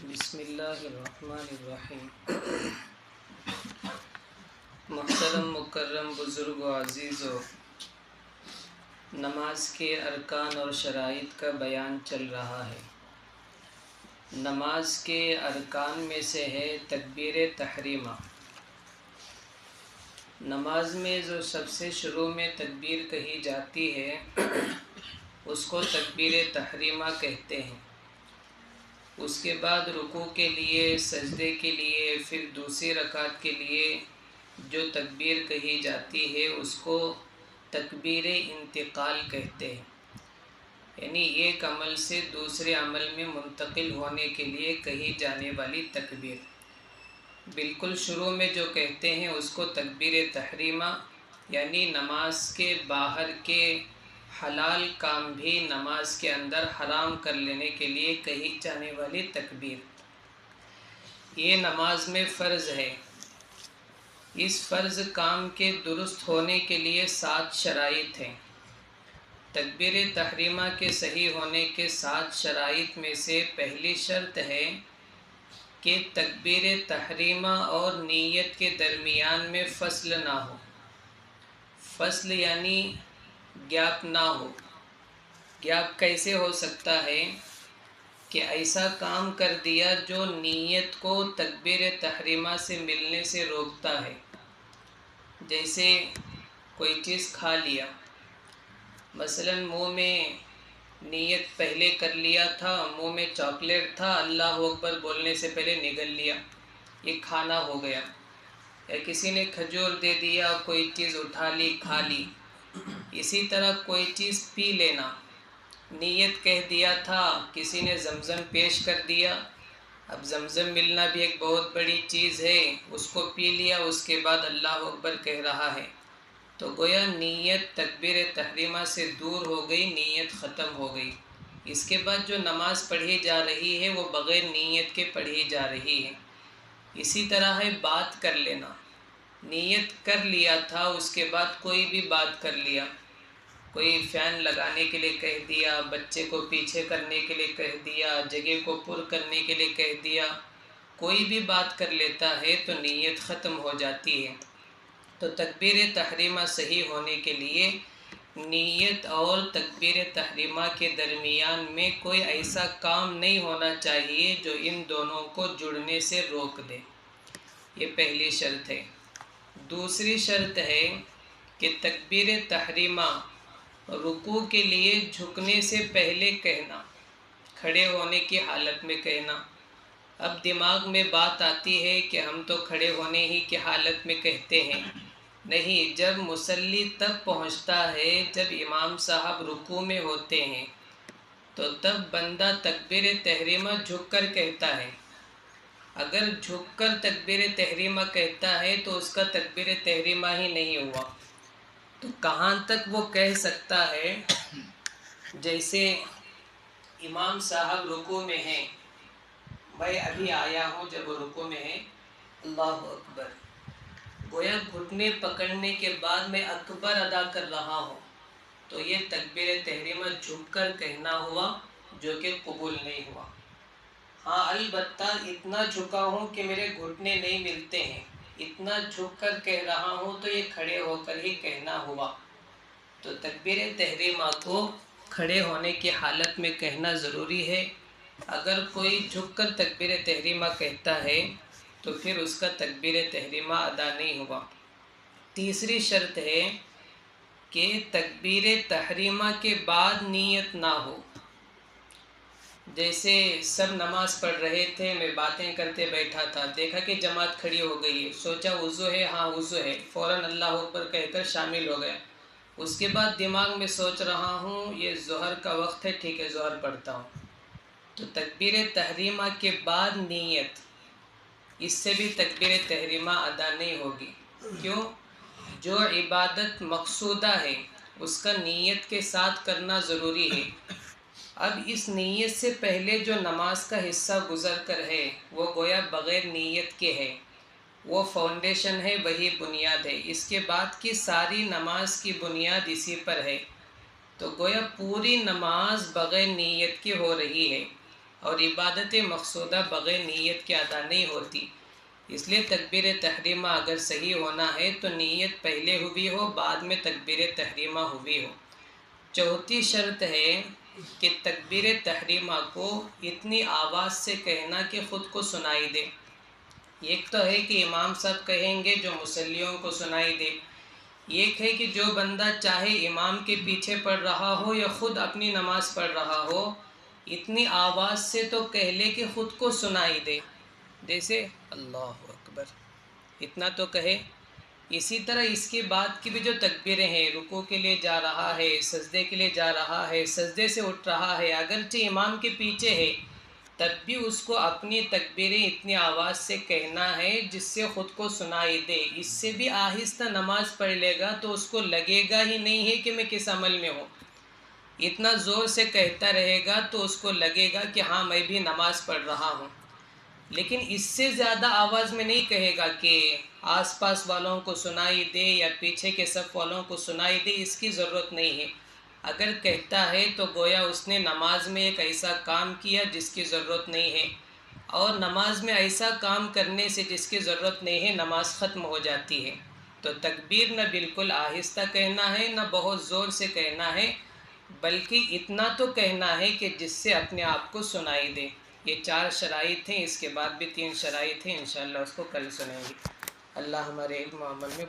بسم اللہ الرحمن الرحیم۔ محترم مکرم بزرگ و عزیز و نماز کے ارکان اور شرائط کا بیان چل رہا ہے۔ نماز کے ارکان میں سے ہے تکبیر تحریمہ۔ نماز میں جو سب سے شروع میں تکبیر کہی جاتی ہے اس کو تکبیر تحریمہ کہتے ہیں۔ اس کے بعد رکوع کے لیے، سجدے کے لیے، پھر دوسری رکعت کے لیے جو تکبیر کہی جاتی ہے اس کو تکبیر انتقال کہتے ہیں، یعنی ایک عمل سے دوسرے عمل میں منتقل ہونے کے لیے کہی جانے والی تکبیر۔ بالکل شروع میں جو کہتے ہیں اس کو تکبیر تحریمہ، یعنی نماز کے باہر کے حلال کام بھی نماز کے اندر حرام کر لینے کے لیے کہی جانے والی تکبیر۔ یہ نماز میں فرض ہے۔ اس فرض کام کے درست ہونے کے لیے 7 شرائط ہیں۔ تکبیر تحریمہ کے صحیح ہونے کے 7 شرائط میں سے پہلی شرط ہے کہ تکبیر تحریمہ اور نیت کے درمیان میں فصل نہ ہو۔ فصل یعنی گیپ نہ ہو۔ گیپ کیسے ہو سکتا ہے کہ ایسا کام کر دیا جو نیت کو تکبیر تحریمہ سے ملنے سے روکتا ہے، جیسے کوئی چیز کھا لیا، مثلا منہ میں نیت پہلے کر لیا تھا، منہ میں چاکلیٹ تھا، اللہ اکبر بولنے سے پہلے نگل لیا، یہ کھانا ہو گیا۔ یا کسی نے کھجور دے دیا، کوئی چیز اٹھا لی، کھا لی۔ اسی طرح کوئی چیز پی لینا، نیت کہہ دیا تھا، کسی نے زمزم پیش کر دیا، اب زمزم ملنا بھی ایک بہت بڑی چیز ہے، اس کو پی لیا، اس کے بعد اللہ اکبر کہہ رہا ہے، تو گویا نیت تکبیر تحریمہ سے دور ہو گئی، نیت ختم ہو گئی۔ اس کے بعد جو نماز پڑھی جا رہی ہے وہ بغیر نیت کے پڑھی جا رہی ہے۔ اسی طرح ہے بات کر لینا، نیت کر لیا تھا، اس کے بعد کوئی بھی بات کر لیا، کوئی فین لگانے کے لیے کہہ دیا، بچے کو پیچھے کرنے کے لیے کہہ دیا، جگہ کو پر کرنے کے لیے کہہ دیا، کوئی بھی بات کر لیتا ہے تو نیت ختم ہو جاتی ہے۔ تو تکبیر تحریمہ صحیح ہونے کے لیے نیت اور تکبیر تحریمہ کے درمیان میں کوئی ایسا کام نہیں ہونا چاہیے جو ان دونوں کو جڑنے سے روک دے۔ یہ پہلی شرط ہے۔ دوسری شرط ہے کہ تکبیر تحریمہ رکوع کے لیے جھکنے سے پہلے کہنا، کھڑے ہونے کی حالت میں کہنا۔ اب دماغ میں بات آتی ہے کہ ہم تو کھڑے ہونے ہی کی حالت میں کہتے ہیں۔ نہیں، جب مصلی تک پہنچتا ہے، جب امام صاحب رکوع میں ہوتے ہیں تو تب بندہ تکبیر تحریمہ جھک کر کہتا ہے۔ اگر جھک کر تکبیر تحریمہ کہتا ہے تو اس کا تکبیر تحریمہ ہی نہیں ہوا۔ تو کہاں تک وہ کہہ سکتا ہے؟ جیسے امام صاحب رکوع میں ہیں، میں ابھی آیا ہوں، جب وہ رکوع میں ہیں، اللہ اکبر، گویا گھٹنے پکڑنے کے بعد میں اکبر ادا کر رہا ہوں، تو یہ تکبیر تحریمہ جھک کر کہنا ہوا جو کہ قبول نہیں ہوا۔ ہاں البتہ اتنا جھکا ہوں کہ میرے گھٹنے نہیں ملتے ہیں، اتنا جھک کر کہہ رہا ہوں، تو یہ کھڑے ہو کر ہی کہنا ہوا۔ تو تکبیر تحریمہ کو کھڑے ہونے کی حالت میں کہنا ضروری ہے۔ اگر کوئی جھک کر تکبیر تحریمہ کہتا ہے تو پھر اس کا تکبیر تحریمہ ادا نہیں ہوا۔ تیسری شرط ہے کہ تکبیر تحریمہ کے بعد نیت نہ ہو۔ جیسے سب نماز پڑھ رہے تھے، میں باتیں کرتے بیٹھا تھا، دیکھا کہ جماعت کھڑی ہو گئی ہے، سوچا وضو ہے، ہاں وضو ہے، فوراً اللہ اکبر کہہ کر شامل ہو گیا۔ اس کے بعد دماغ میں سوچ رہا ہوں یہ ظہر کا وقت ہے، ٹھیک ہے ظہر پڑھتا ہوں، تو تکبیر تحریمہ کے بعد نیت، اس سے بھی تکبیر تحریمہ ادا نہیں ہوگی۔ کیوں؟ جو عبادت مقصودہ ہے اس کا نیت کے ساتھ کرنا ضروری ہے۔ اب اس نیت سے پہلے جو نماز کا حصہ گزر کر ہے وہ گویا بغیر نیت کے ہے، وہ فاؤنڈیشن ہے، وہی بنیاد ہے، اس کے بعد کی ساری نماز کی بنیاد اسی پر ہے، تو گویا پوری نماز بغیر نیت کی ہو رہی ہے۔ اور عبادت مقصودہ بغیر نیت کے ادا نہیں ہوتی. اس لیے تکبیر تحریمہ اگر صحیح ہونا ہے تو نیت پہلے ہوئی ہو، بعد میں تکبیر تحریمہ ہوئی ہو. چوتھی شرط ہے کہ تکبیر تحریمہ کو اتنی آواز سے کہنا کہ خود کو سنائی دے. ایک تو ہے کہ امام صاحب کہیں گے جو مصلیوں کو سنائی دے. ایک ہے کہ جو بندہ چاہے امام کے پیچھے پڑھ رہا ہو یا خود اپنی نماز پڑھ رہا ہو، اتنی آواز سے تو کہہ لے کہ خود کو سنائی دے، جیسے اللہ اکبر، اتنا تو کہے. اسی طرح اس کے بعد کی بھی جو تکبیریں ہیں، رکوع کے لیے جا رہا ہے، سجدے کے لیے جا رہا ہے، سجدے سے اٹھ رہا ہے، اگرچہ امام کے پیچھے ہے تب بھی اس کو اپنی تکبیریں اتنی آواز سے کہنا ہے جس سے خود کو سنائی دے. اس سے بھی آہستہ نماز پڑھ لے گا تو اس کو لگے گا ہی نہیں ہے کہ میں کس عمل میں ہوں. اتنا زور سے کہتا رہے گا تو اس کو لگے گا کہ ہاں میں بھی نماز پڑھ رہا ہوں. لیکن اس سے زیادہ آواز میں نہیں کہے گا کہ آس پاس والوں کو سنائی دے یا پیچھے کے صف والوں کو سنائی دے، اس کی ضرورت نہیں ہے. اگر کہتا ہے تو گویا اس نے نماز میں ایک ایسا کام کیا جس کی ضرورت نہیں ہے، اور نماز میں ایسا کام کرنے سے جس کی ضرورت نہیں ہے نماز ختم ہو جاتی ہے. تو تکبیر نہ بالکل آہستہ کہنا ہے نہ بہت زور سے کہنا ہے، بلکہ اتنا تو کہنا ہے کہ جس سے اپنے آپ کو سنائی دے. یہ 4 شرائط ہیں. اس کے بعد بھی 3 شرائط ہیں، انشاءاللہ اس کو کل سنیں گے. اللہ ہمارے علم و عمل میں